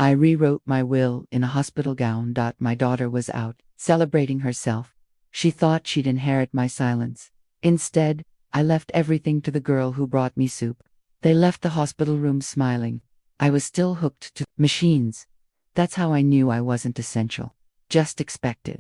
I rewrote my will in a hospital gown. My daughter was out, celebrating herself. She thought she'd inherit my silence. Instead, I left everything to the girl who brought me soup. They left the hospital room smiling. I was still hooked to machines. That's how I knew I wasn't essential. Just expected.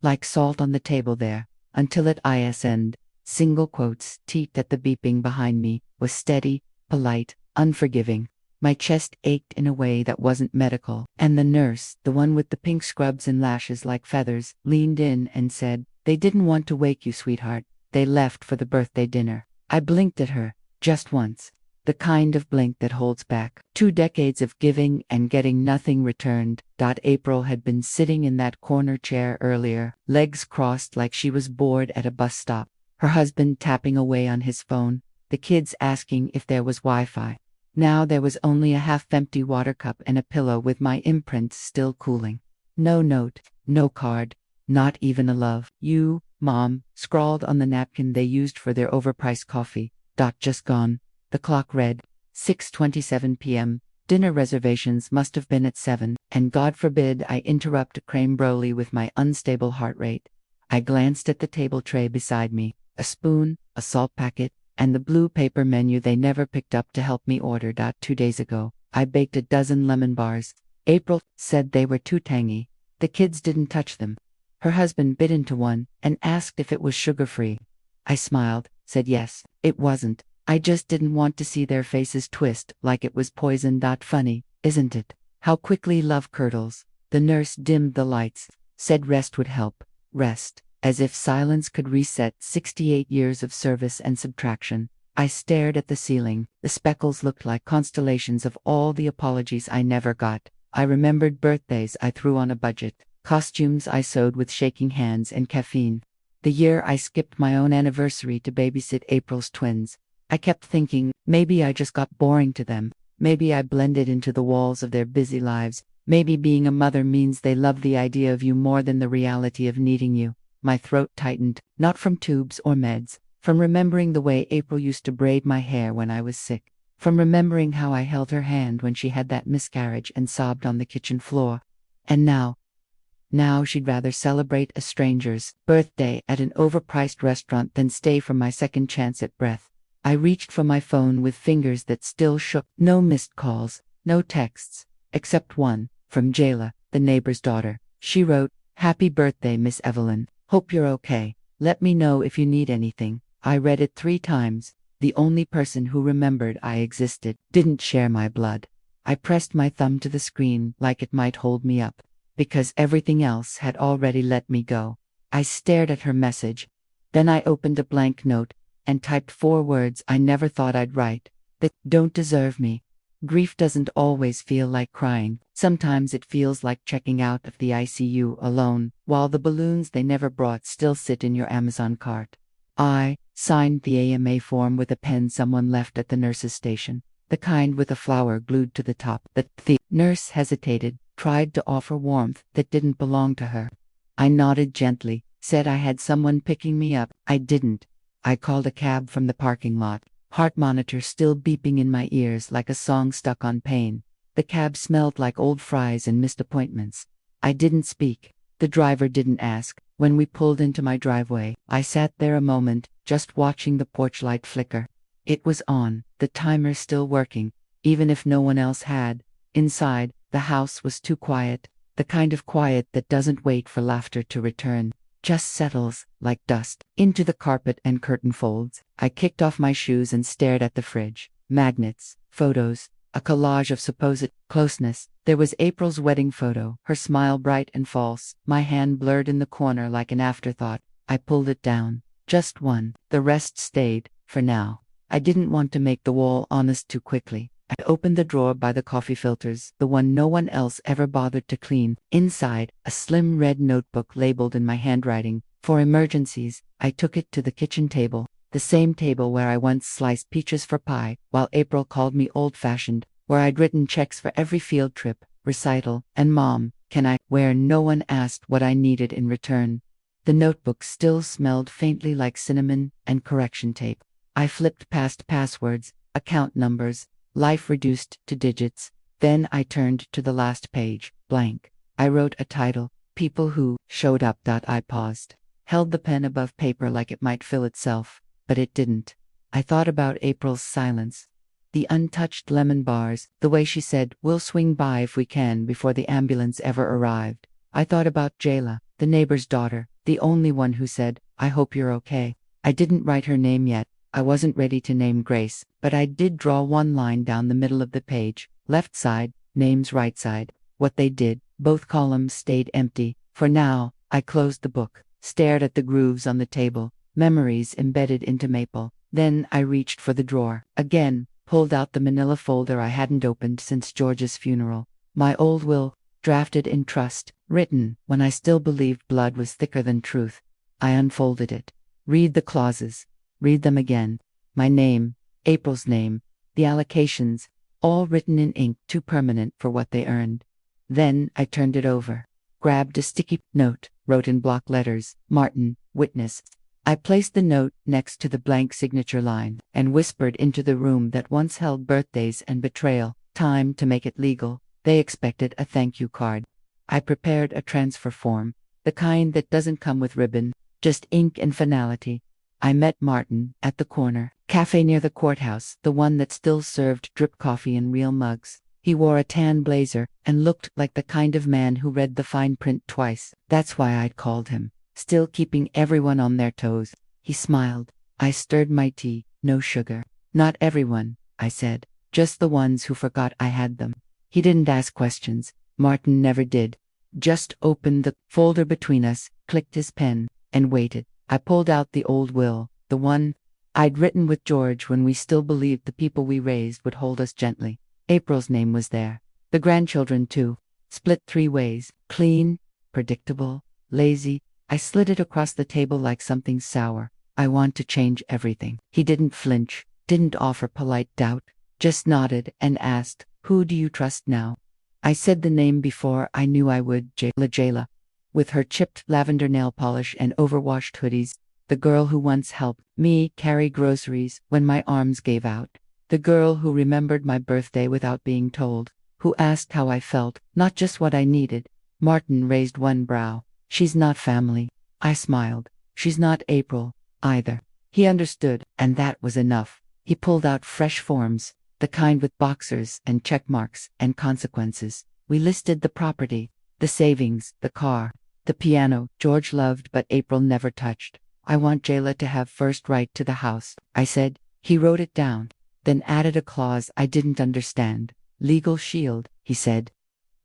Like salt on the table there, until at ISN, single quotes, teeked at the beeping behind me, was steady, polite, unforgiving. My chest ached in a way that wasn't medical, and the nurse, the one with the pink scrubs and lashes like feathers, leaned in and said, "They didn't want to wake you, sweetheart. They left for the birthday dinner." I blinked at her, just once. The kind of blink that holds back 2 decades of giving and getting nothing returned. April had been sitting in that corner chair earlier, legs crossed like she was bored at a bus stop, her husband tapping away on his phone, the kids asking if there was Wi-Fi. Now there was only a half-empty water cup and a pillow with my imprint still cooling. No note, no card, not even a love you, Mom, scrawled on the napkin they used for their overpriced coffee. Just gone. The clock read 6:27 p.m. Dinner reservations must have been at 7, and God forbid I interrupt a creme brulee with my unstable heart rate. I glanced at the table tray beside me, a spoon, a salt packet, and the blue paper menu they never picked up to help me order. 2 days ago, I baked a dozen lemon bars. April said they were too tangy. The kids didn't touch them. Her husband bit into one and asked if it was sugar-free. I smiled, said yes, it wasn't. I just didn't want to see their faces twist like it was poison. Funny, isn't it? How quickly love curdles. The nurse dimmed the lights, said rest would help. Rest, as if silence could reset 68 years of service and subtraction. I stared at the ceiling. The speckles looked like constellations of all the apologies I never got. I remembered birthdays I threw on a budget, costumes I sewed with shaking hands and caffeine. The year I skipped my own anniversary to babysit April's twins. I kept thinking, maybe I just got boring to them. Maybe I blended into the walls of their busy lives. Maybe being a mother means they love the idea of you more than the reality of needing you. My throat tightened, not from tubes or meds, from remembering the way April used to braid my hair when I was sick, from remembering how I held her hand when she had that miscarriage and sobbed on the kitchen floor. And now she'd rather celebrate a stranger's birthday at an overpriced restaurant than stay for my second chance at breath. I reached for my phone with fingers that still shook. No missed calls, no texts, except one, from Jayla, the neighbor's daughter. She wrote, "Happy birthday, Miss Evelyn. Hope you're okay. Let me know if you need anything." I read it 3 times. The only person who remembered I existed didn't share my blood. I pressed my thumb to the screen like it might hold me up, because everything else had already let me go. I stared at her message. Then I opened a blank note and typed 4 words I never thought I'd write. That don't deserve me. Grief doesn't always feel like crying. Sometimes it feels like checking out of the ICU alone, while the balloons they never brought still sit in your Amazon cart. I signed the AMA form with a pen someone left at the nurse's station, the kind with a flower glued to the top. The nurse hesitated, tried to offer warmth that didn't belong to her. I nodded gently, said I had someone picking me up. I didn't. I called a cab from the parking lot, heart monitor still beeping in my ears like a song stuck on pain. The cab smelled like old fries and missed appointments. I didn't speak. The driver didn't ask. When we pulled into my driveway, I sat there a moment, just watching the porch light flicker. It was on, the timer still working, even if no one else had. Inside, the house was too quiet, the kind of quiet that doesn't wait for laughter to return. Just settles, like dust, into the carpet and curtain folds. I kicked off my shoes and stared at the fridge. Magnets, photos, a collage of supposed closeness. There was April's wedding photo, her smile bright and false, my hand blurred in the corner like an afterthought. I pulled it down. Just one. The rest stayed, for now. I didn't want to make the wall honest too quickly. I opened the drawer by the coffee filters, the one no one else ever bothered to clean. Inside, a slim red notebook labeled in my handwriting, "For emergencies." I took it to the kitchen table, the same table where I once sliced peaches for pie, while April called me old-fashioned, where I'd written checks for every field trip, recital, and "Mom, can I?" where no one asked what I needed in return. The notebook still smelled faintly like cinnamon and correction tape. I flipped past passwords, account numbers, life reduced to digits. Then I turned to the last page, blank. I wrote a title, People Who Showed Up. I paused, held the pen above paper like it might fill itself, but it didn't. I thought about April's silence. The untouched lemon bars, the way she said, "We'll swing by if we can," before the ambulance ever arrived. I thought about Jayla, the neighbor's daughter, the only one who said, "I hope you're okay." I didn't write her name yet. I wasn't ready to name Grace, but I did draw one line down the middle of the page, left side, names right side. What they did, both columns stayed empty. For now, I closed the book, stared at the grooves on the table, memories embedded into maple. Then I reached for the drawer again, pulled out the manila folder I hadn't opened since George's funeral. My old will, drafted in trust, written when I still believed blood was thicker than truth. I unfolded it. Read the clauses. Read them again. My name, April's name, the allocations, all written in ink too permanent for what they earned. Then I turned it over, grabbed a sticky note, wrote in block letters, "Martin, witness." I placed the note next to the blank signature line and whispered into the room that once held birthdays and betrayal, "Time to make it legal." They expected a thank you card. I prepared a transfer form, the kind that doesn't come with ribbon, just ink and finality. I met Martin at the corner cafe near the courthouse, the one that still served drip coffee in real mugs. He wore a tan blazer and looked like the kind of man who read the fine print twice. That's why I'd called him. Still keeping everyone on their toes. He smiled. I stirred my tea, no sugar. "Not everyone," I said. "Just the ones who forgot I had them." He didn't ask questions. Martin never did. Just opened the folder between us, clicked his pen, and waited. I pulled out the old will, the one I'd written with George when we still believed the people we raised would hold us gently. April's name was there. The grandchildren too. Split 3 ways. Clean, predictable, lazy. I slid it across the table like something sour. "I want to change everything." He didn't flinch, didn't offer polite doubt, just nodded and asked, "Who do you trust now?" I said the name before I knew I would, Jayla. With her chipped lavender nail polish and overwashed hoodies, the girl who once helped me carry groceries when my arms gave out. The girl who remembered my birthday without being told, who asked how I felt, not just what I needed. Martin raised one brow. "She's not family." I smiled. "She's not April, either." He understood, and that was enough. He pulled out fresh forms, the kind with boxers and check marks and consequences. We listed the property, the savings, the car, the piano George loved but April never touched. "I want Jayla to have first right to the house," I said. He wrote it down, then added a clause I didn't understand. "Legal shield," he said.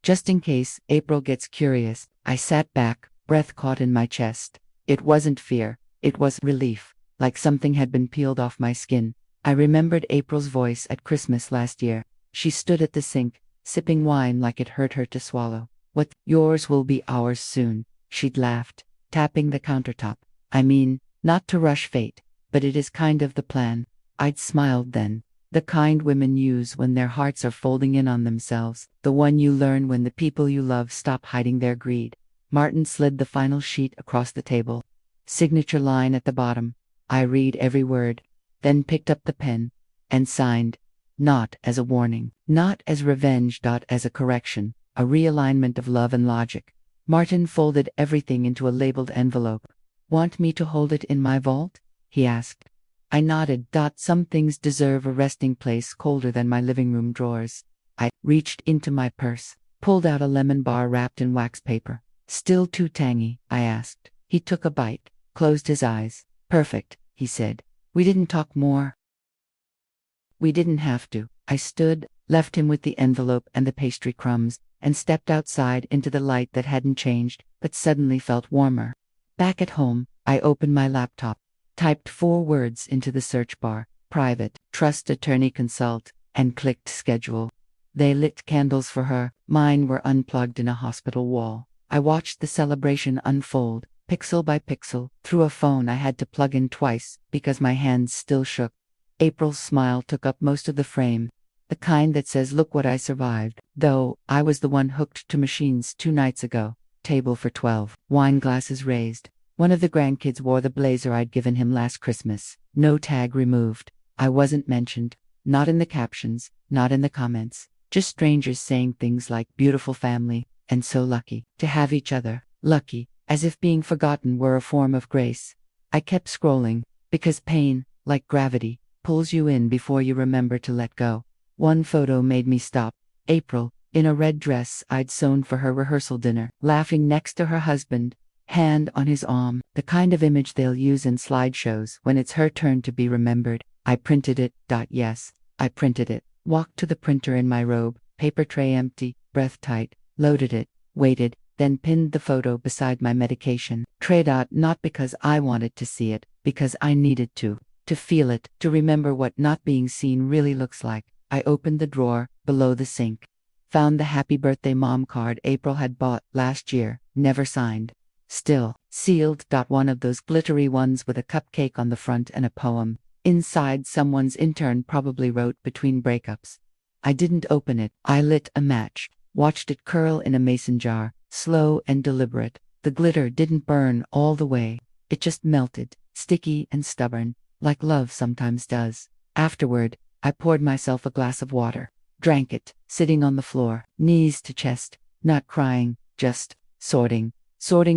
"Just in case April gets curious." I sat back, breath caught in my chest. It wasn't fear, it was relief, like something had been peeled off my skin. I remembered April's voice at Christmas last year. She stood at the sink, sipping wine like it hurt her to swallow. "What, yours will be ours soon," she'd laughed, tapping the countertop. "I mean, not to rush fate, but it is kind of the plan." I'd smiled then. The kind women use when their hearts are folding in on themselves, the one you learn when the people you love stop hiding their greed. Martin slid the final sheet across the table. Signature line at the bottom. I read every word, then picked up the pen and signed. Not as a warning, not as revenge, as a correction, a realignment of love and logic. Martin folded everything into a labeled envelope. "Want me to hold it in my vault?" he asked. I nodded. "Some things deserve a resting place colder than my living room drawers." I reached into my purse, pulled out a lemon bar wrapped in wax paper. "Still too tangy?" I asked. He took a bite, closed his eyes. "Perfect," he said. We didn't talk more. We didn't have to. I stood, left him with the envelope and the pastry crumbs, and stepped outside into the light that hadn't changed, but suddenly felt warmer. Back at home, I opened my laptop, typed 4 words into the search bar: private, trust attorney consult, and clicked schedule. They lit candles for her. Mine were unplugged in a hospital wall. I watched the celebration unfold, pixel by pixel, through a phone I had to plug in twice because my hands still shook. April's smile took up most of the frame, the kind that says, "Look what I survived," though I was the one hooked to machines 2 nights ago. Table for 12, wine glasses raised. One of the grandkids wore the blazer I'd given him last Christmas. No tag removed. I wasn't mentioned, not in the captions, not in the comments. Just strangers saying things like beautiful family and so lucky to have each other. Lucky, as if being forgotten were a form of grace. I kept scrolling, because pain, like gravity, pulls you in before you remember to let go. One photo made me stop. April, in a red dress I'd sewn for her rehearsal dinner, laughing next to her husband, hand on his arm, the kind of image they'll use in slideshows when it's her turn to be remembered. I printed it. Yes, I printed it. Walked to the printer in my robe, paper tray empty, breath tight, loaded it, waited, then pinned the photo beside my medication tray. Not because I wanted to see it, because I needed to feel it, to remember what not being seen really looks like. I opened the drawer below the sink, found the happy birthday mom card April had bought last year, never signed, still sealed. One of those glittery ones with a cupcake on the front and a poem inside someone's intern probably wrote between breakups. I didn't open it. I lit a match, watched it curl in a mason jar, slow and deliberate. The glitter didn't burn all the way. It just melted, sticky and stubborn, like love sometimes does. Afterward, I poured myself a glass of water, drank it, sitting on the floor, knees to chest, not crying, just sorting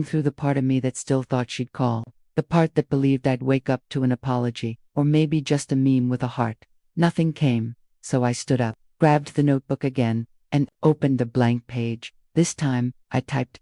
through the part of me that still thought she'd call, the part that believed I'd wake up to an apology, or maybe just a meme with a heart. Nothing came, so I stood up, grabbed the notebook again, and opened a blank page. This time, I typed.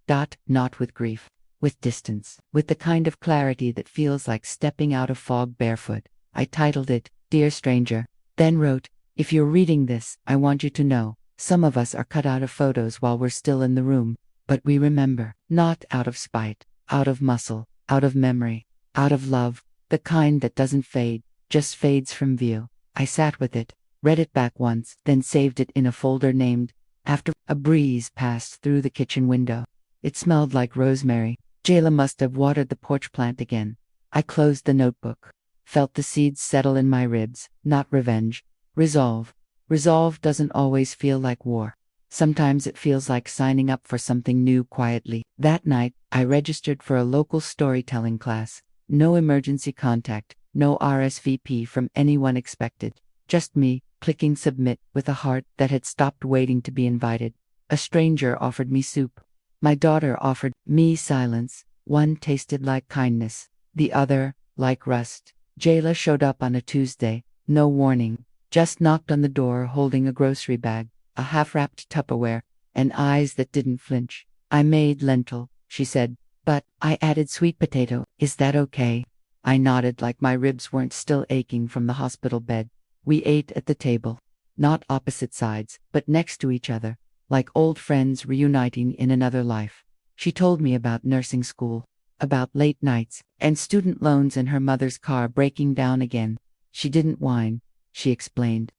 Not with grief, with distance, with the kind of clarity that feels like stepping out of fog barefoot. I titled it, Dear Stranger, then wrote, if you're reading this, I want you to know, some of us are cut out of photos while we're still in the room, but we remember, not out of spite, out of muscle, out of memory, out of love, the kind that doesn't fade, just fades from view. I sat with it, read it back once, then saved it in a folder named, After. A breeze passed through the kitchen window. It smelled like rosemary. Jayla must have watered the porch plant again. I closed the notebook, felt the seeds settle in my ribs. Not revenge. Resolve. Resolve doesn't always feel like war. Sometimes it feels like signing up for something new quietly. That night, I registered for a local storytelling class. No emergency contact, no RSVP from anyone expected. Just me, clicking submit with a heart that had stopped waiting to be invited. A stranger offered me soup. My daughter offered me silence. One tasted like kindness, the other, like rust. Jayla showed up on a Tuesday, no warning, just knocked on the door holding a grocery bag, a half-wrapped Tupperware, and eyes that didn't flinch. I made lentil, she said, but I added sweet potato. Is that okay? I nodded like my ribs weren't still aching from the hospital bed. We ate at the table, not opposite sides, but next to each other, like old friends reuniting in another life. She told me about nursing school, about late nights, and student loans and her mother's car breaking down again. She didn't whine, she explained.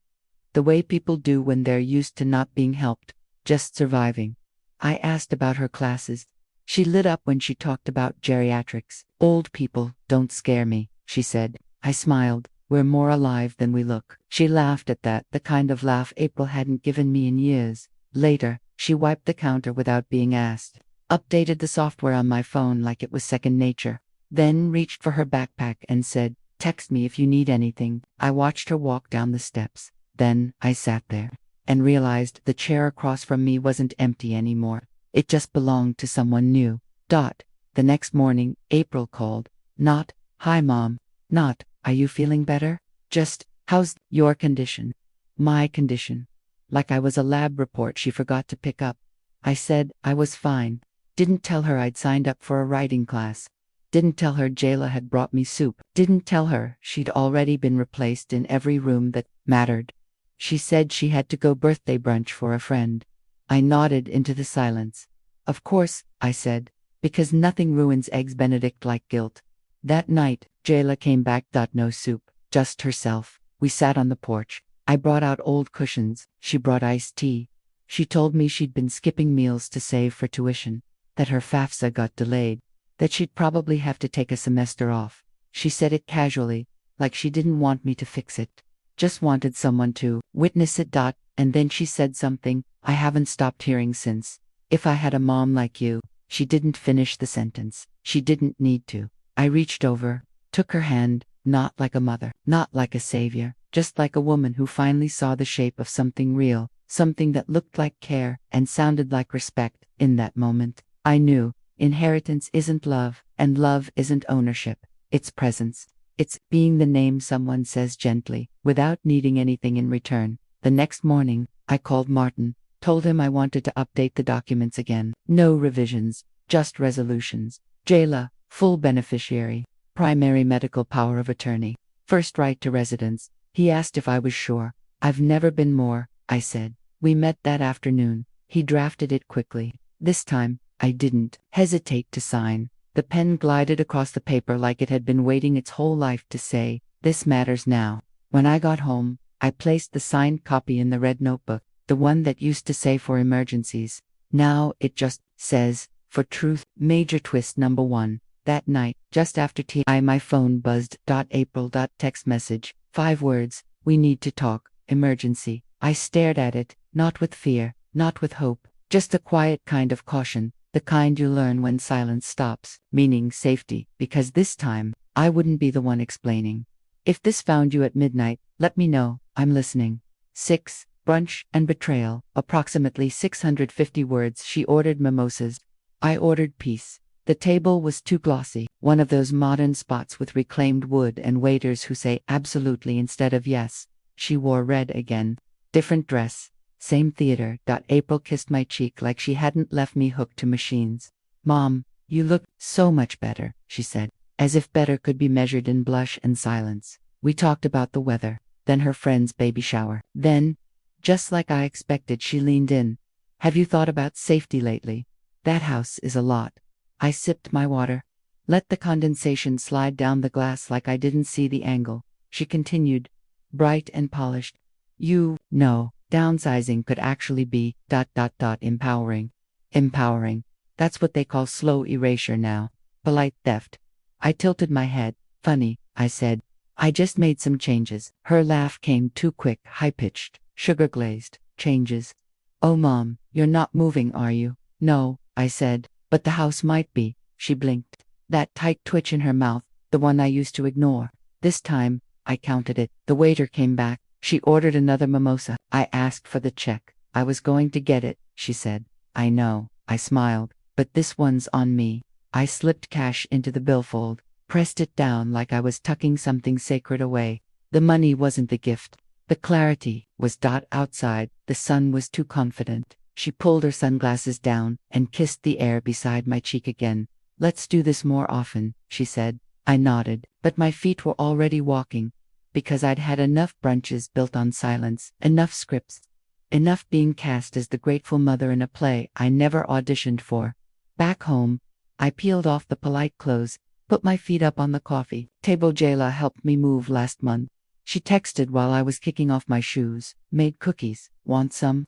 The way people do when they're used to not being helped, just surviving. I asked about her classes. She lit up when she talked about geriatrics. Old people don't scare me, she said. I smiled. We're more alive than we look. She laughed at that, the kind of laugh April hadn't given me in years. Later, she wiped the counter without being asked, updated the software on my phone like it was second nature, then reached for her backpack and said, text me if you need anything. I watched her walk down the steps. Then, I sat there, and realized the chair across from me wasn't empty anymore. It just belonged to someone new. The next morning, April called. Not, hi mom. Not, are you feeling better? Just, how's your condition? My condition. Like I was a lab report she forgot to pick up. I said I was fine. Didn't tell her I'd signed up for a writing class. Didn't tell her Jayla had brought me soup. Didn't tell her she'd already been replaced in every room that mattered. She said she had to go birthday brunch for a friend. I nodded into the silence. Of course, I said, because nothing ruins Eggs Benedict like guilt. That night, Jayla came back. No soup, just herself. We sat on the porch. I brought out old cushions. She brought iced tea. She told me she'd been skipping meals to save for tuition, that her FAFSA got delayed, that she'd probably have to take a semester off. She said it casually, like she didn't want me to fix it, just wanted someone to witness it. And then she said something I haven't stopped hearing since. If I had a mom like you. She didn't finish the sentence. She didn't need to. I reached over, took her hand, not like a mother, not like a savior, just like a woman who finally saw the shape of something real. something that looked like care and sounded like respect. In that moment, I knew inheritance isn't love, and love isn't ownership. It's presence. It's being the name someone says gently, without needing anything in return. The next morning, I called Martin, told him I wanted to update the documents again. No revisions, just resolutions. Jayla, full beneficiary, primary medical power of attorney, first right to residence. He asked if I was sure. I've never been more, I said. We met that afternoon. He drafted it quickly. This time, I didn't hesitate to sign. The pen glided across the paper like it had been waiting its whole life to say, "This matters now." When I got home, I placed the signed copy in the red notebook, the one that used to say for emergencies. Now it just says, for truth. Major twist number 1. That night, just after tea, my phone buzzed. April. Text message. 5 words. We need to talk. Emergency. I stared at it, not with fear, not with hope, just a quiet kind of caution, the kind you learn when silence stops, meaning safety, because this time, I wouldn't be the one explaining. If this found you at midnight, let me know, I'm listening. 6. Brunch and betrayal. Approximately 650 words. She ordered mimosas. I ordered peace. The table was too glossy, one of those modern spots with reclaimed wood and waiters who say absolutely instead of yes. She wore red again. Different dress. Same theater. April kissed my cheek like she hadn't left me hooked to machines. "Mom, you look so much better," she said, as if better could be measured in blush and silence. We talked about the weather, then her friend's baby shower. Then, just like I expected, she leaned in. "Have you thought about safety lately? That house is a lot." I sipped my water. Let the condensation slide down the glass like I didn't see the angle. She continued, bright and polished. "You know, downsizing could actually be ... empowering. Empowering. That's what they call slow erasure now. Polite theft." I tilted my head. "Funny," I said. "I just made some changes." Her laugh came too quick, high-pitched, sugar-glazed. "Changes? Oh, Mom, you're not moving, are you?" "No," I said, "but the house might be." She blinked. That tight twitch in her mouth, the one I used to ignore. This time, I counted it. The waiter came back. She ordered another mimosa. I asked for the check. "I was going to get it," she said. "I know," I smiled, "but this one's on me." I slipped cash into the billfold, pressed it down like I was tucking something sacred away. The money wasn't the gift. The clarity was. Outside, the sun was too confident. She pulled her sunglasses down and kissed the air beside my cheek again. "Let's do this more often," she said. I nodded, but my feet were already walking, because I'd had enough brunches built on silence, enough scripts, enough being cast as the grateful mother in a play I never auditioned for. Back home, I peeled off the polite clothes, put my feet up on the coffee table. Jayla helped me move last month. She texted while I was kicking off my shoes. "Made cookies. Want some?"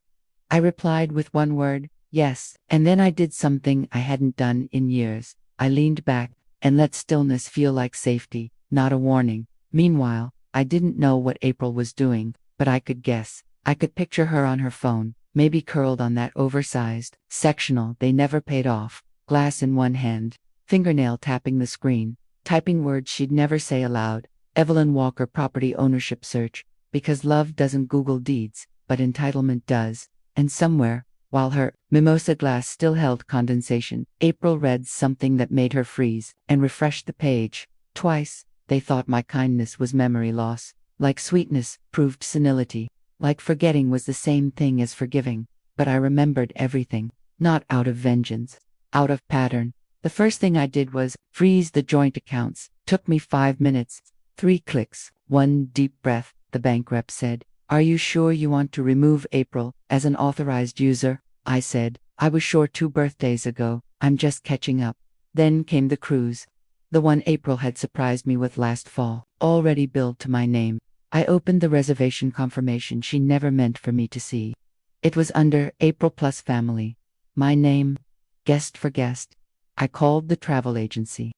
I replied with one word, "Yes," and then I did something I hadn't done in years. I leaned back and let stillness feel like safety, not a warning. Meanwhile, I didn't know what April was doing, but I could guess. I could picture her on her phone, maybe curled on that oversized sectional they never paid off, glass in one hand, fingernail tapping the screen, typing words she'd never say aloud. Evelyn Walker property ownership search, because love doesn't Google deeds, but entitlement does. And somewhere, while her mimosa glass still held condensation, April read something that made her freeze and refreshed the page. Twice, they thought my kindness was memory loss. Like sweetness proved senility. Like forgetting was the same thing as forgiving. But I remembered everything. Not out of vengeance. Out of pattern. The first thing I did was freeze the joint accounts. Took me 5 minutes. 3 clicks. 1 deep breath. The bank rep said, "Are you sure you want to remove April as an authorized user?" I said, "I was sure 2 birthdays ago. I'm just catching up." Then came the cruise. The one April had surprised me with last fall, already billed to my name. I opened the reservation confirmation she never meant for me to see. It was under April Plus Family. My name, guest for guest. I called the travel agency.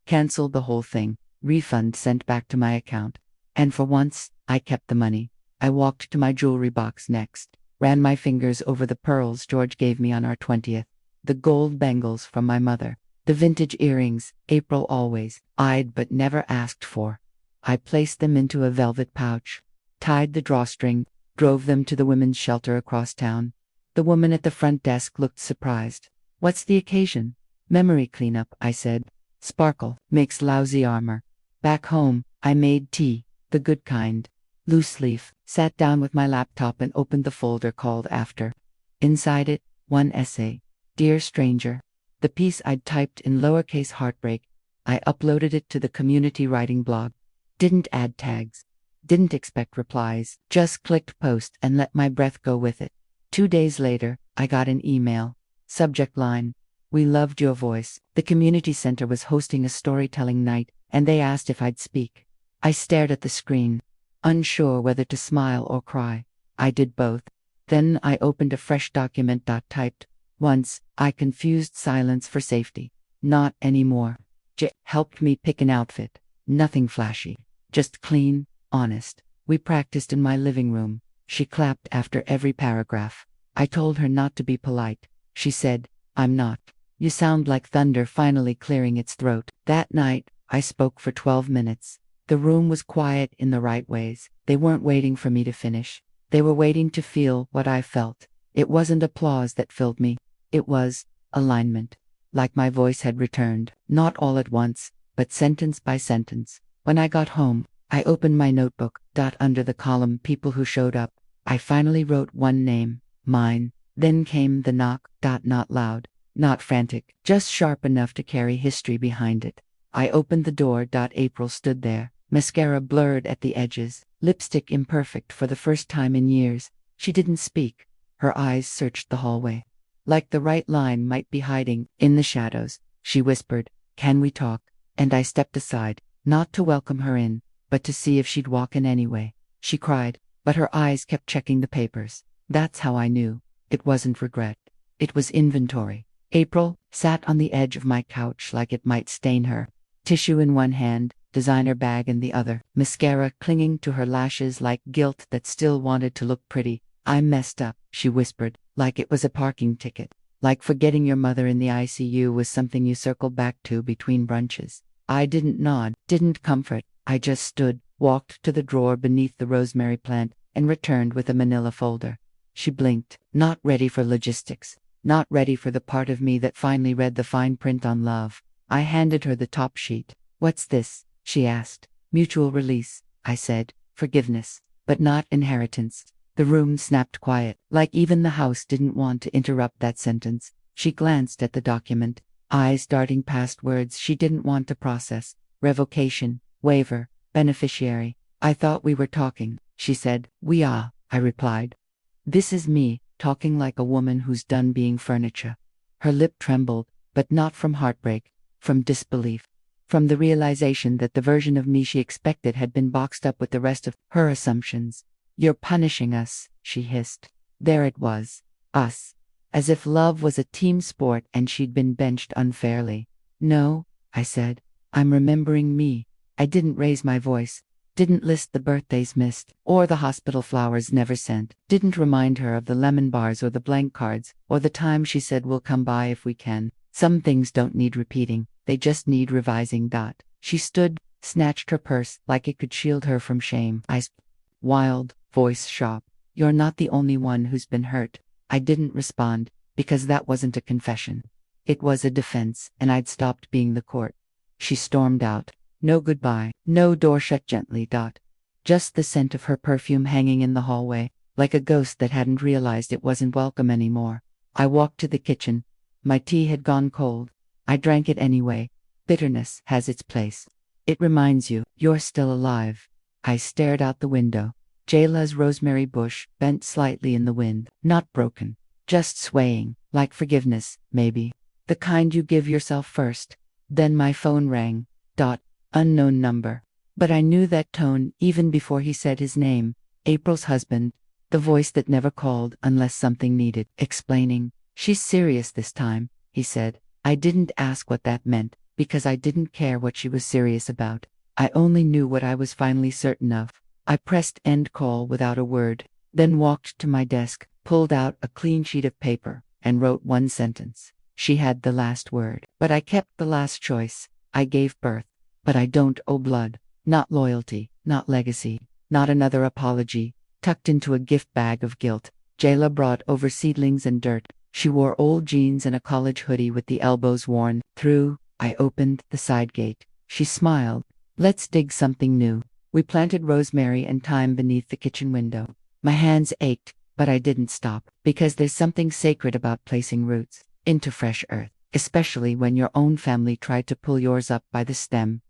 Canceled the whole thing. Refund sent back to my account. And for once, I kept the money. I walked to my jewelry box next, ran my fingers over the pearls George gave me on our 20th, the gold bangles from my mother, the vintage earrings April always eyed but never asked for. I placed them into a velvet pouch, tied the drawstring, drove them to the women's shelter across town. The woman at the front desk looked surprised. What's the occasion? Memory cleanup, I said. Sparkle makes lousy armor. Back home, I made tea, the good kind. Loose leaf, sat down with my laptop and opened the folder called After. Inside it, one essay. Dear Stranger. The piece I'd typed in lowercase heartbreak. I uploaded it to the community writing blog. Didn't add tags. Didn't expect replies. Just clicked post and let my breath go with it. 2 days later, I got an email. Subject line. We loved your voice. The community center was hosting a storytelling night, and they asked if I'd speak. I stared at the screen, unsure whether to smile or cry. I did both. Then I opened a fresh document. Typed. Once, I confused silence for safety. Not anymore. J helped me pick an outfit. Nothing flashy. Just clean, honest. We practiced in my living room. She clapped after every paragraph. I told her not to be polite. She said, I'm not. You sound like thunder finally clearing its throat. That night, I spoke for 12 minutes. The room was quiet in the right ways. They weren't waiting for me to finish. They were waiting to feel what I felt. It wasn't applause that filled me. It was alignment. Like my voice had returned, not all at once, but sentence by sentence. When I got home, I opened my notebook. Under the column People Who Showed Up, I finally wrote one name, mine. Then came the knock. Not loud, not frantic, just sharp enough to carry history behind it. I opened the door. April stood there, mascara blurred at the edges, lipstick imperfect for the first time in years. She didn't speak. Her eyes searched the hallway. Like the right line might be hiding in the shadows, she whispered, Can we talk? And I stepped aside, not to welcome her in, but to see if she'd walk in anyway. She cried, but her eyes kept checking the papers. That's how I knew. It wasn't regret. It was inventory. April sat on the edge of my couch like it might stain her. Tissue in one hand, designer bag in the other, mascara clinging to her lashes like guilt that still wanted to look pretty. I messed up, she whispered, like it was a parking ticket. Like forgetting your mother in the ICU was something you circled back to between brunches. I didn't nod, didn't comfort. I just stood, walked to the drawer beneath the rosemary plant, and returned with a manila folder. She blinked, not ready for logistics, not ready for the part of me that finally read the fine print on love. I handed her the top sheet. What's this? She asked. Mutual release, I said. Forgiveness, but not inheritance. The room snapped quiet, like even the house didn't want to interrupt that sentence. She glanced at the document, eyes darting past words she didn't want to process. Revocation, waiver, beneficiary. I thought we were talking, she said. We are, I replied. This is me, talking like a woman who's done being furniture. Her lip trembled, but not from heartbreak, from disbelief. From the realization that the version of me she expected had been boxed up with the rest of her assumptions. You're punishing us, she hissed. There it was. Us. As if love was a team sport and she'd been benched unfairly. No, I said. I'm remembering me. I didn't raise my voice. Didn't list the birthdays missed, or the hospital flowers never sent. Didn't remind her of the lemon bars or the blank cards, or the time she said we'll come by if we can. Some things don't need repeating. They just need revising. She stood, snatched her purse like it could shield her from shame. Wild, voice sharp. You're not the only one who's been hurt. I didn't respond, because that wasn't a confession. It was a defense, and I'd stopped being the court. She stormed out. No goodbye, no door shut gently. Just the scent of her perfume hanging in the hallway, like a ghost that hadn't realized it wasn't welcome anymore. I walked to the kitchen. My tea had gone cold. I drank it anyway. Bitterness has its place. It reminds you, you're still alive. I stared out the window. Jayla's rosemary bush bent slightly in the wind, not broken, just swaying, like forgiveness, maybe. The kind you give yourself first. Then my phone rang. Unknown number. But I knew that tone even before he said his name. April's husband. The voice that never called unless something needed explaining. She's serious this time, he said. I didn't ask what that meant, because I didn't care what she was serious about. I only knew what I was finally certain of. I pressed end call without a word, then walked to my desk, pulled out a clean sheet of paper, and wrote one sentence. She had the last word, but I kept the last choice. I gave birth, but I don't owe blood, not loyalty, not legacy, not another apology. tucked into a gift bag of guilt. Jayla brought over seedlings and dirt. She wore old jeans and a college hoodie with the elbows worn through. I opened the side gate. She smiled. Let's dig something new. We planted rosemary and thyme beneath the kitchen window. My hands ached, but I didn't stop, because there's something sacred about placing roots into fresh earth, especially when your own family tried to pull yours up by the stem.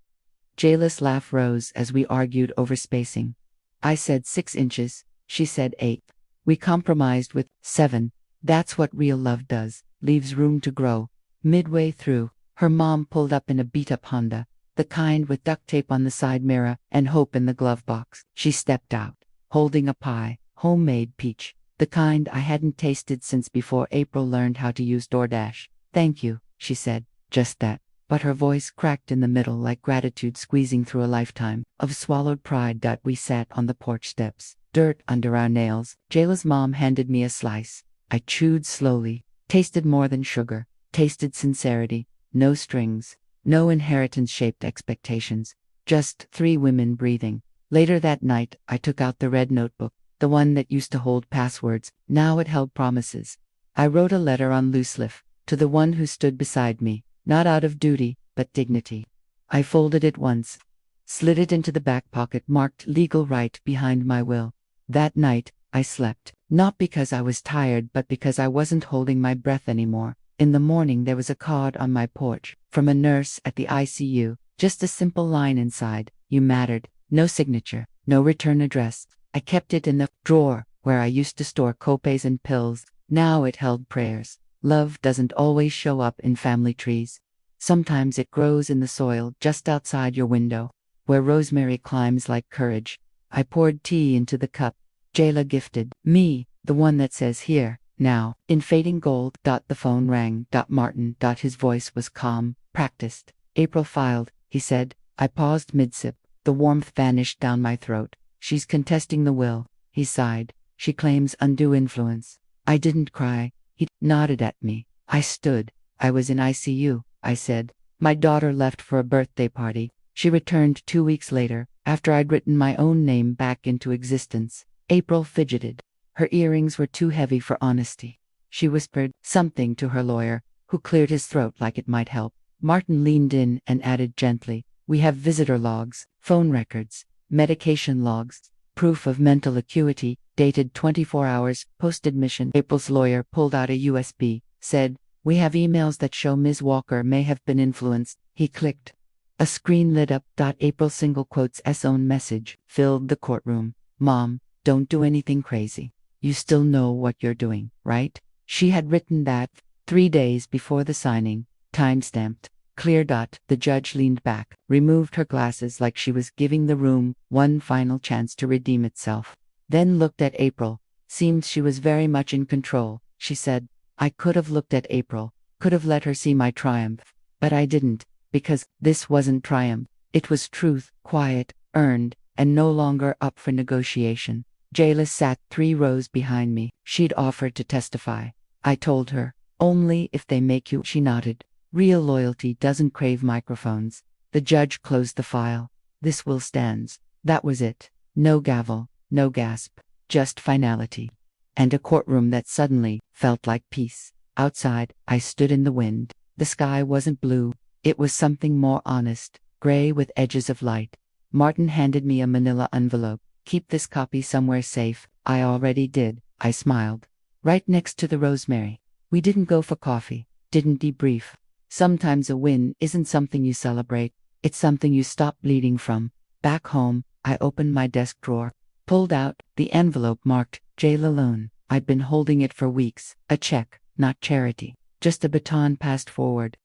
Jayla's laugh rose as we argued over spacing. I said 6 inches, she said 8. We compromised with 7. That's what real love does, leaves room to grow. Midway through, her mom pulled up in a beat-up Honda, the kind with duct tape on the side mirror and hope in the glove box. She stepped out, holding a pie, homemade peach, the kind I hadn't tasted since before April learned how to use DoorDash. Thank you, she said, just that. But her voice cracked in the middle like gratitude squeezing through a lifetime of swallowed pride. We sat on the porch steps, dirt under our nails. Jayla's mom handed me a slice. I chewed slowly, tasted more than sugar, tasted sincerity, no strings, no inheritance-shaped expectations, just 3 women breathing. Later that night, I took out the red notebook, the one that used to hold passwords. Now it held promises. I wrote a letter on loose leaf to the one who stood beside me, not out of duty, but dignity. I folded it once, slid it into the back pocket marked legal right behind my will. That night, I slept, not because I was tired but because I wasn't holding my breath anymore. In the morning there was a card on my porch, from a nurse at the ICU, just a simple line inside, "You mattered." No signature, no return address. I kept it in the drawer where I used to store copays and pills. Now it held prayers. Love doesn't always show up in family trees. Sometimes it grows in the soil just outside your window, where rosemary climbs like courage. I poured tea into the cup. Jayla gifted me the one that says "Here, now," in fading gold. The phone rang. Martin. His voice was calm, practiced. April filed, he said. I paused mid-sip. The warmth vanished down my throat. She's contesting the will, he sighed. She claims undue influence. I didn't cry. He nodded at me. I stood. I was in ICU, I said. My daughter left for a birthday party. She returned 2 weeks later, after I'd written my own name back into existence. April fidgeted. Her earrings were too heavy for honesty. She whispered something to her lawyer, who cleared his throat like it might help. Martin leaned in and added gently, "We have visitor logs, phone records, medication logs, proof of mental acuity, dated 24 hours post-admission." April's lawyer pulled out a USB, said, "We have emails that show Ms. Walker may have been influenced." He clicked. A screen lit up. April single quotes S own message filled the courtroom. "Mom, don't do anything crazy. You still know what you're doing, right?" She had written that 3 days before the signing, time-stamped. Clear. The judge leaned back, removed her glasses like she was giving the room one final chance to redeem itself. Then looked at April. Seemed she was very much in control, she said. I could have looked at April, could have let her see my triumph. But I didn't, because this wasn't triumph. It was truth, quiet, earned, and no longer up for negotiation. Jayla sat 3 rows behind me. She'd offered to testify. I told her, "Only if they make you." She nodded. Real loyalty doesn't crave microphones. The judge closed the file. This will stands. That was it. No gavel, no gasp, just finality. And a courtroom that suddenly felt like peace. Outside, I stood in the wind. The sky wasn't blue. It was something more honest, gray with edges of light. Martin handed me a manila envelope. "Keep this copy somewhere safe." I already did, I smiled. Right next to the rosemary. We didn't go for coffee, didn't debrief. Sometimes a win isn't something you celebrate, it's something you stop bleeding from. Back home, I opened my desk drawer, pulled out the envelope marked Jayla Loan. I'd been holding it for weeks, a check, not charity, just a baton passed forward.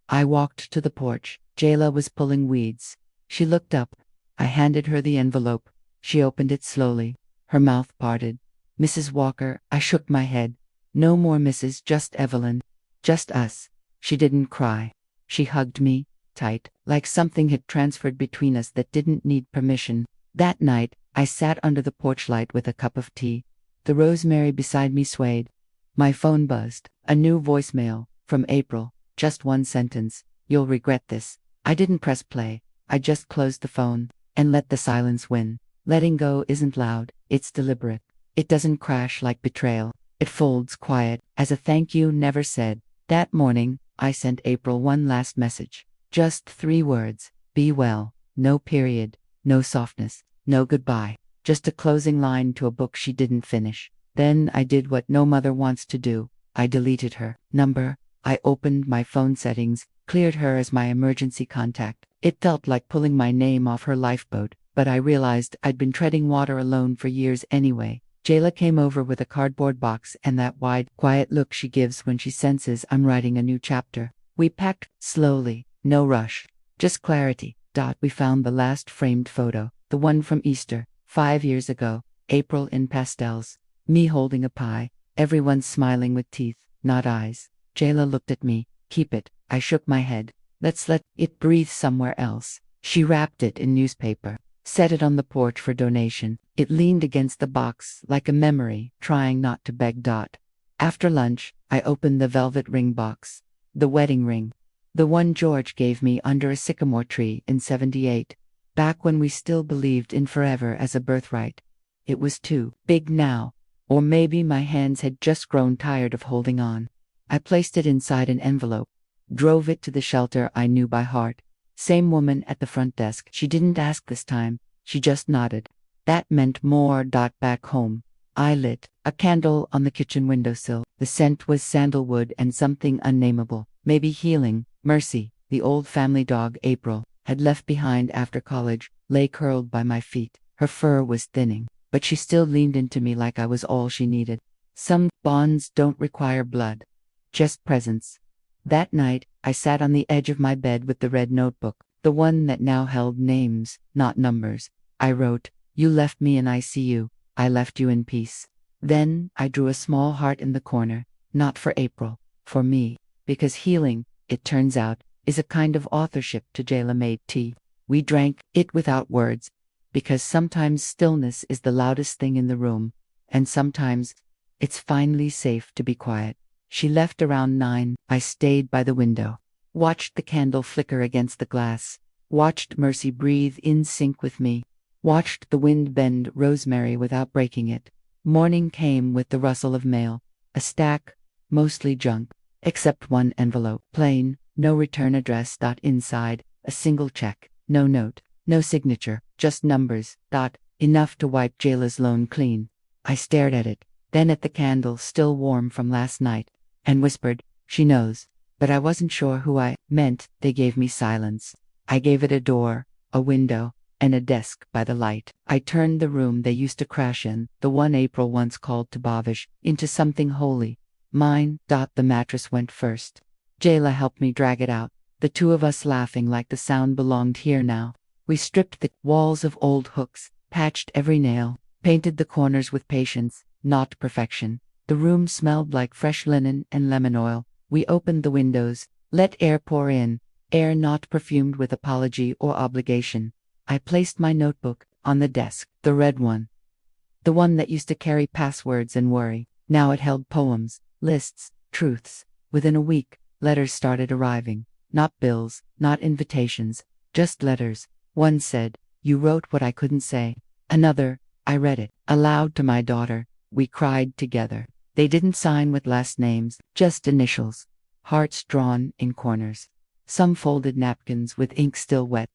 I walked to the porch. Jayla was pulling weeds. She looked up. I handed her the envelope. She opened it slowly, her mouth parted. "Mrs. Walker." I shook my head. "No more Mrs., just Evelyn. Just us." She didn't cry. She hugged me, tight, like something had transferred between us that didn't need permission. That night, I sat under the porch light with a cup of tea. The rosemary beside me swayed. My phone buzzed. A new voicemail, from April. Just one sentence. "You'll regret this." I didn't press play. I just closed the phone, and let the silence win. Letting go isn't loud, it's deliberate. It doesn't crash like betrayal. It folds quiet, as a thank you never said. That morning, I sent April one last message. Just 3 words. Be well. No period. No softness. No goodbye. Just a closing line to a book she didn't finish. Then I did what no mother wants to do. I deleted her number. I opened my phone settings, cleared her as my emergency contact. It felt like pulling my name off her lifeboat, but I realized I'd been treading water alone for years anyway. Jayla came over with a cardboard box and that wide, quiet look she gives when she senses I'm writing a new chapter. We packed slowly, no rush, just clarity. We found the last framed photo, the one from Easter, 5 years ago, April in pastels. Me holding a pie, everyone smiling with teeth, not eyes. Jayla looked at me. Keep it. I shook my head. Let's let it breathe somewhere else. She wrapped it in newspaper, set it on the porch for donation. It leaned against the box like a memory, trying not to beg. After lunch, I opened the velvet ring box. The wedding ring. The one George gave me under a sycamore tree in '78. Back when we still believed in forever as a birthright. It was too big now. Or maybe my hands had just grown tired of holding on. I placed it inside an envelope. Drove it to the shelter I knew by heart. Same woman at the front desk. She didn't ask this time. She just nodded. That meant more. Back home, I lit a candle on the kitchen windowsill. The scent was sandalwood and something unnameable. Maybe healing. Mercy, the old family dog April, had left behind after college, lay curled by my feet. Her fur was thinning, but she still leaned into me like I was all she needed. Some bonds don't require blood, just presence. That night, I sat on the edge of my bed with the red notebook, the one that now held names, not numbers. I wrote, "You left me in ICU, I left you in peace." Then, I drew a small heart in the corner, not for April, for me, because healing, it turns out, is a kind of authorship to Jayla made tea. We drank it without words, because sometimes stillness is the loudest thing in the room, and sometimes it's finally safe to be quiet. She left around 9. I stayed by the window, watched the candle flicker against the glass, watched Mercy breathe in sync with me, watched the wind bend rosemary without breaking it. Morning came with the rustle of mail, a stack, mostly junk, except one envelope, plain, no return address. Inside, a single check, no note, no signature, just numbers. Enough to wipe Jayla's loan clean. I stared at it, then at the candle still warm from last night, and whispered, "She knows." But I wasn't sure who I meant. They gave me silence. I gave it a door, a window, and a desk by the light. I turned the room they used to crash in, the one April once called Tabavish, into something holy. Mine. The mattress went first. Jayla helped me drag it out, the two of us laughing like the sound belonged here now. We stripped the walls of old hooks, patched every nail, painted the corners with patience, not perfection. The room smelled like fresh linen and lemon oil. We opened the windows, let air pour in, air not perfumed with apology or obligation. I placed my notebook on the desk, the red one. The one that used to carry passwords and worry. Now it held poems, lists, truths. Within a week, letters started arriving. Not bills, not invitations, just letters. One said, "You wrote what I couldn't say." Another, I read it aloud to my daughter. We cried together. They didn't sign with last names, just initials. Hearts drawn in corners. Some folded napkins with ink still wet.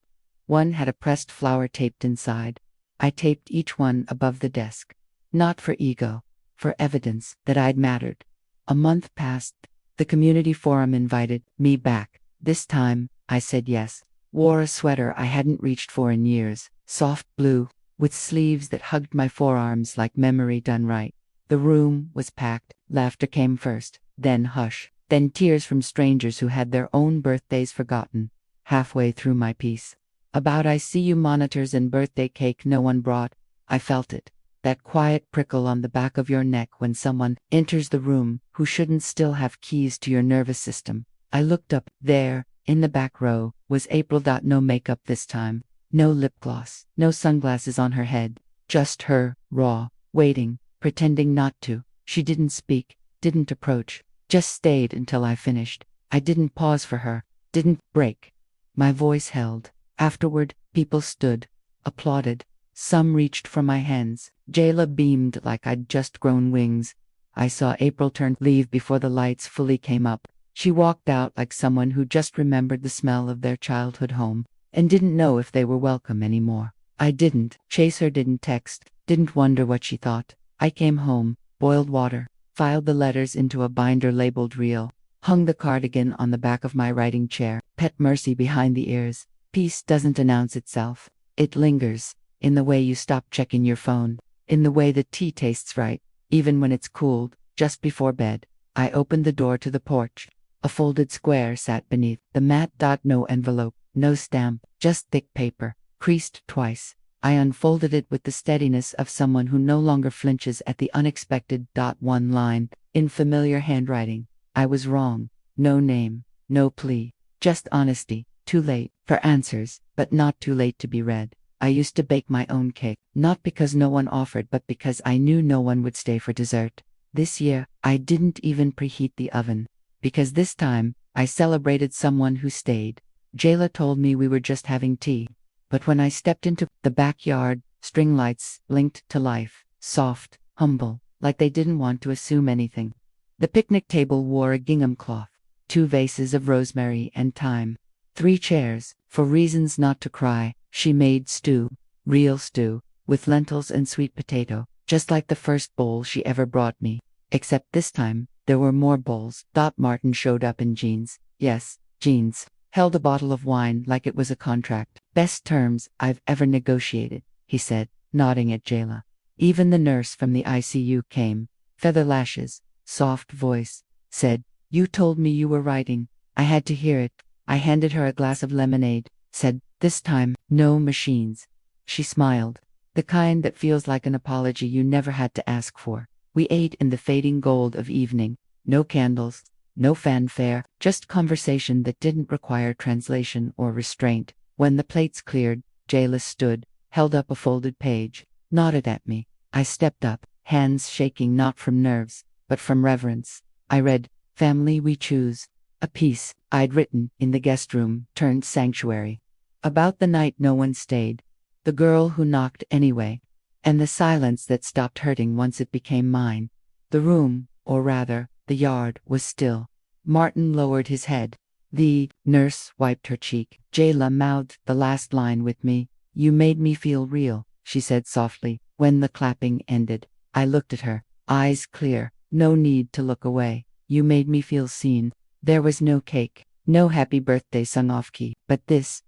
One had a pressed flower taped inside. I taped each one above the desk. Not for ego, for evidence that I'd mattered. A month passed. The community forum invited me back. This time, I said yes. Wore a sweater I hadn't reached for in years, soft blue, with sleeves that hugged my forearms like memory done right. The room was packed. Laughter came first, then hush, then tears from strangers who had their own birthdays forgotten. Halfway through my piece, about ICU monitors and birthday cake no one brought, I felt it. That quiet prickle on the back of your neck when someone enters the room who shouldn't still have keys to your nervous system. I looked up. There, in the back row, was April. No makeup this time. No lip gloss. No sunglasses on her head. Just her, raw, waiting, pretending not to. She didn't speak, didn't approach, just stayed until I finished. I didn't pause for her, didn't break. My voice held. Afterward, people stood, applauded. Some reached for my hands. Jayla beamed like I'd just grown wings. I saw April turn leave before the lights fully came up. She walked out like someone who just remembered the smell of their childhood home and didn't know if they were welcome anymore. I didn't chase her, didn't text, didn't wonder what she thought. I came home, boiled water, filed the letters into a binder labeled real, hung the cardigan on the back of my writing chair, pet Mercy behind the ears. Peace doesn't announce itself. It lingers, in the way you stop checking your phone, in the way the tea tastes right, even when it's cooled, just before bed. I opened the door to the porch. A folded square sat beneath the mat. No envelope, no stamp, just thick paper, creased twice. I unfolded it with the steadiness of someone who no longer flinches at the unexpected. One line, in familiar handwriting. I was wrong. No name, no plea, just honesty. Too late for answers, but not too late to be read. I used to bake my own cake, not because no one offered, but because I knew no one would stay for dessert. This year, I didn't even preheat the oven, because this time, I celebrated someone who stayed. Jayla told me we were just having tea, but when I stepped into the backyard, string lights blinked to life, soft, humble, like they didn't want to assume anything. The picnic table wore a gingham cloth, 2 vases of rosemary and thyme, 3 chairs, for reasons not to cry. She made stew, real stew, with lentils and sweet potato, just like the first bowl she ever brought me. Except this time, there were more bowls. Martin showed up in jeans. Yes, jeans. Held a bottle of wine like it was a contract. Best terms I've ever negotiated, he said, nodding at Jayla. Even the nurse from the ICU came. Feather lashes, soft voice, said, "You told me you were writing. I had to hear it." I handed her a glass of lemonade, said, "This time, no machines." She smiled, the kind that feels like an apology you never had to ask for. We ate in the fading gold of evening. No candles, no fanfare, just conversation that didn't require translation or restraint. When the plates cleared, Jayla stood, held up a folded page, nodded at me. I stepped up, hands shaking not from nerves, but from reverence. I read, "Family we choose," a piece I'd written in the guest room turned sanctuary. About the night no one stayed, the girl who knocked anyway, and the silence that stopped hurting once it became mine. The room, or rather, the yard, was still. Martin lowered his head. The nurse wiped her cheek. Jayla mouthed the last line with me. "You made me feel real," she said softly. When the clapping ended, I looked at her, eyes clear, no need to look away. "You made me feel seen." There was no cake, no happy birthday sung off key, but this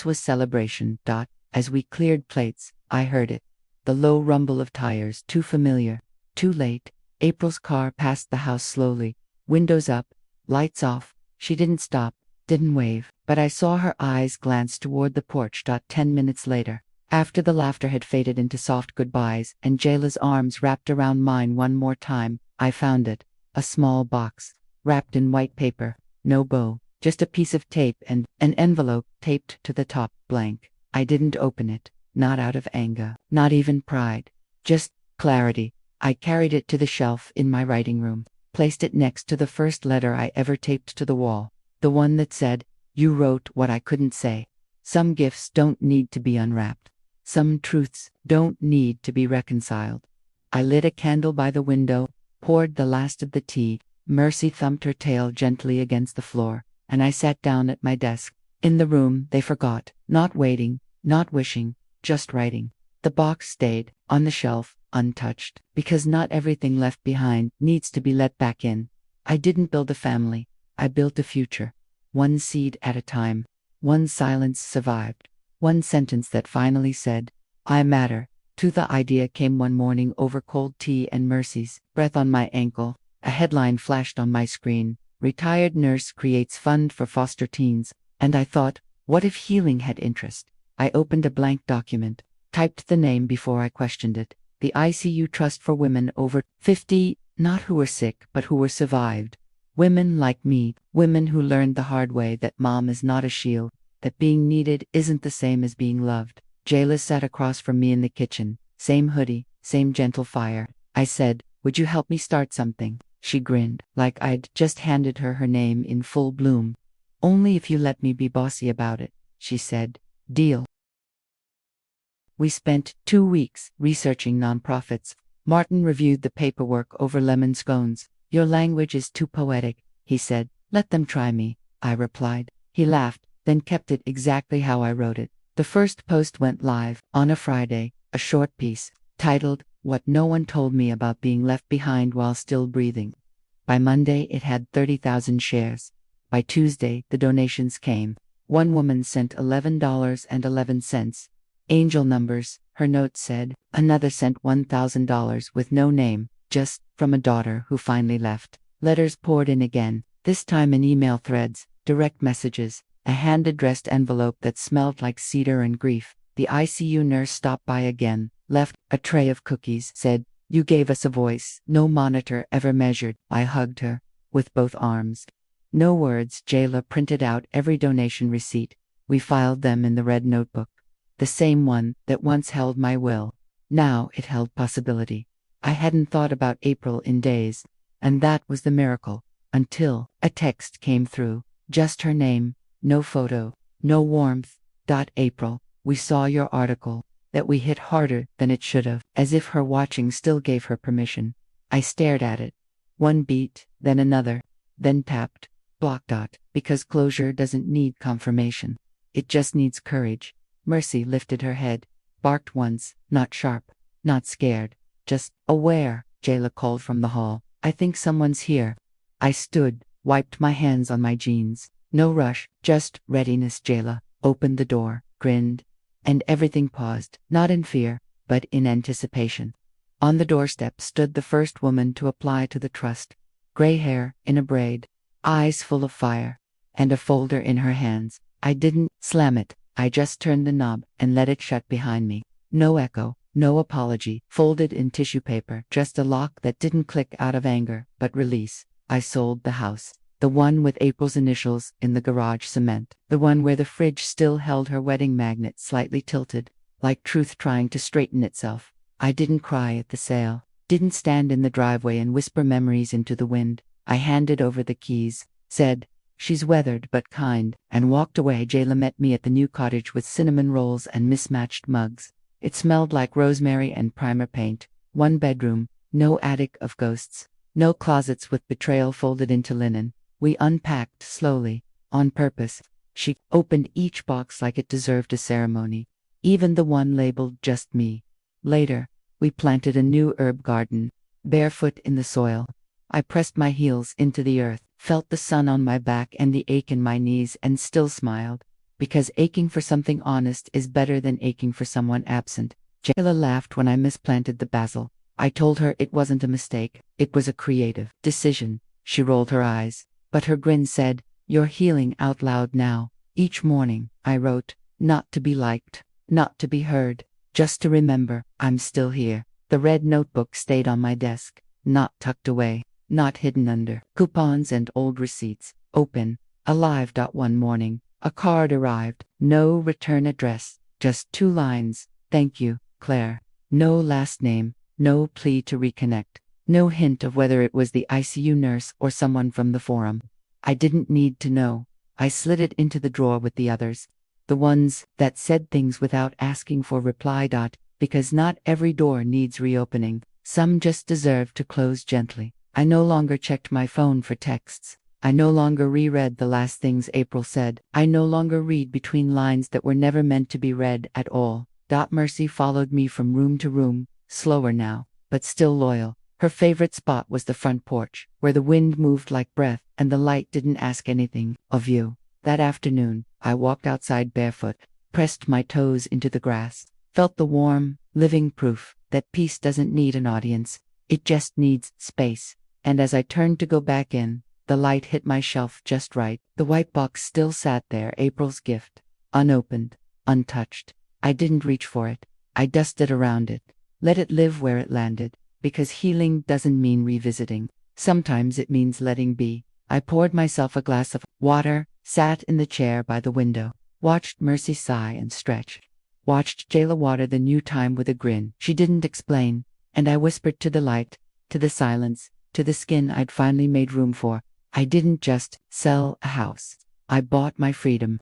was celebration. As we cleared plates, I heard it. The low rumble of tires, too familiar. Too late. April's car passed the house slowly, windows up, lights off. She didn't stop, didn't wave, but I saw her eyes glance toward the porch. 10 minutes later, after the laughter had faded into soft goodbyes and Jayla's arms wrapped around mine one more time, I found it. A small box, wrapped in white paper, no bow, just a piece of tape and an envelope taped to the top, blank. I didn't open it, not out of anger, not even pride, just clarity. I carried it to the shelf in my writing room, placed it next to the first letter I ever taped to the wall, the one that said, "You wrote what I couldn't say." Some gifts don't need to be unwrapped. Some truths don't need to be reconciled. I lit a candle by the window, poured the last of the tea. Mercy thumped her tail gently against the floor, and I sat down at my desk. In the room, they forgot, not waiting, not wishing, just writing. The box stayed on the shelf, untouched, because not everything left behind needs to be let back in. I didn't build a family, I built a future. One seed at a time. One silence survived. One sentence that finally said, "I matter." To the idea came one morning over cold tea and Mercy's breath on my ankle. A headline flashed on my screen, "Retired Nurse Creates Fund for Foster Teens," and I thought, what if healing had interest? I opened a blank document, typed the name before I questioned it. The ICU Trust for Women over 50, not who were sick, but who were survived. Women like me, women who learned the hard way that mom is not a shield, that being needed isn't the same as being loved. Jayla sat across from me in the kitchen, same hoodie, same gentle fire. I said, "Would you help me start something?" She grinned, like I'd just handed her name in full bloom. "Only if you let me be bossy about it," she said. "Deal." We spent 2 weeks researching nonprofits. Martin reviewed the paperwork over lemon scones. Your language is too poetic, he said. Let them try me, I replied. He laughed, then kept it exactly how I wrote it. The first post went live on a Friday, a short piece, titled, What No One Told Me About Being Left Behind While Still Breathing. By Monday, it had 30,000 shares. By Tuesday, the donations came. One woman sent $11.11. Angel numbers, her note said. Another sent $1,000 with no name, just from a daughter who finally left. Letters poured in again, this time in email threads, direct messages, a hand-addressed envelope that smelled like cedar and grief. The ICU nurse stopped by again, left a tray of cookies, said, You gave us a voice no monitor ever measured. I hugged her, with both arms. No words. Jayla printed out every donation receipt. We filed them in the red notebook. The same one that once held my will. Now it held possibility. I hadn't thought about April in days, and that was the miracle, until a text came through. Just her name, no photo, no warmth. April, we saw your article. That we hit harder than it should have, as if her watching still gave her permission. I stared at it. One beat, then another, then tapped. Block. Because closure doesn't need confirmation. It just needs courage. Mercy lifted her head, barked once, not sharp, not scared, just aware. Jayla called from the hall. I think someone's here. I stood, wiped my hands on my jeans. No rush, just readiness. Jayla opened the door, grinned, and everything paused, not in fear, but in anticipation. On the doorstep stood the first woman to apply to the trust. Gray hair, in a braid, eyes full of fire, and a folder in her hands. I didn't slam it, I just turned the knob and let it shut behind me. No echo, no apology, folded in tissue paper, just a lock that didn't click out of anger, but release. I sold the house. The one with April's initials in the garage cement. The one where the fridge still held her wedding magnet slightly tilted, like truth trying to straighten itself. I didn't cry at the sale. Didn't stand in the driveway and whisper memories into the wind. I handed over the keys, said, She's weathered but kind, and walked away. Jayla met me at the new cottage with cinnamon rolls and mismatched mugs. It smelled like rosemary and primer paint. One bedroom, no attic of ghosts, no closets with betrayal folded into linen. We unpacked slowly, on purpose. She opened each box like it deserved a ceremony, even the one labeled just me. Later, we planted a new herb garden, barefoot in the soil. I pressed my heels into the earth, felt the sun on my back and the ache in my knees, and still smiled, because aching for something honest is better than aching for someone absent. Jayla laughed when I misplanted the basil. I told her it wasn't a mistake, it was a creative decision. She rolled her eyes, but her grin said, You're healing out loud now. Each morning, I wrote, not to be liked, not to be heard, just to remember, I'm still here. The red notebook stayed on my desk, not tucked away, not hidden under coupons and old receipts. Open, alive. One morning, a card arrived, no return address, just 2 lines, Thank you, Claire. No last name, no plea to reconnect. No hint of whether it was the ICU nurse or someone from the forum. I didn't need to know. I slid it into the drawer with the others. The ones that said things without asking for reply. Because not every door needs reopening. Some just deserve to close gently. I no longer checked my phone for texts. I no longer reread the last things April said. I no longer read between lines that were never meant to be read at all. Mercy followed me from room to room, slower now, but still loyal. Her favorite spot was the front porch, where the wind moved like breath and the light didn't ask anything of you. That afternoon, I walked outside barefoot, pressed my toes into the grass, felt the warm, living proof that peace doesn't need an audience, it just needs space. And as I turned to go back in, the light hit my shelf just right. The white box still sat there, April's gift, unopened, untouched. I didn't reach for it. I dusted around it, let it live where it landed. Because healing doesn't mean revisiting. Sometimes it means letting be. I poured myself a glass of water, sat in the chair by the window, watched Mercy sigh and stretch, watched Jayla water the new time with a grin. She didn't explain, and I whispered to the light, to the silence, to the skin I'd finally made room for. I didn't just sell a house. I bought my freedom.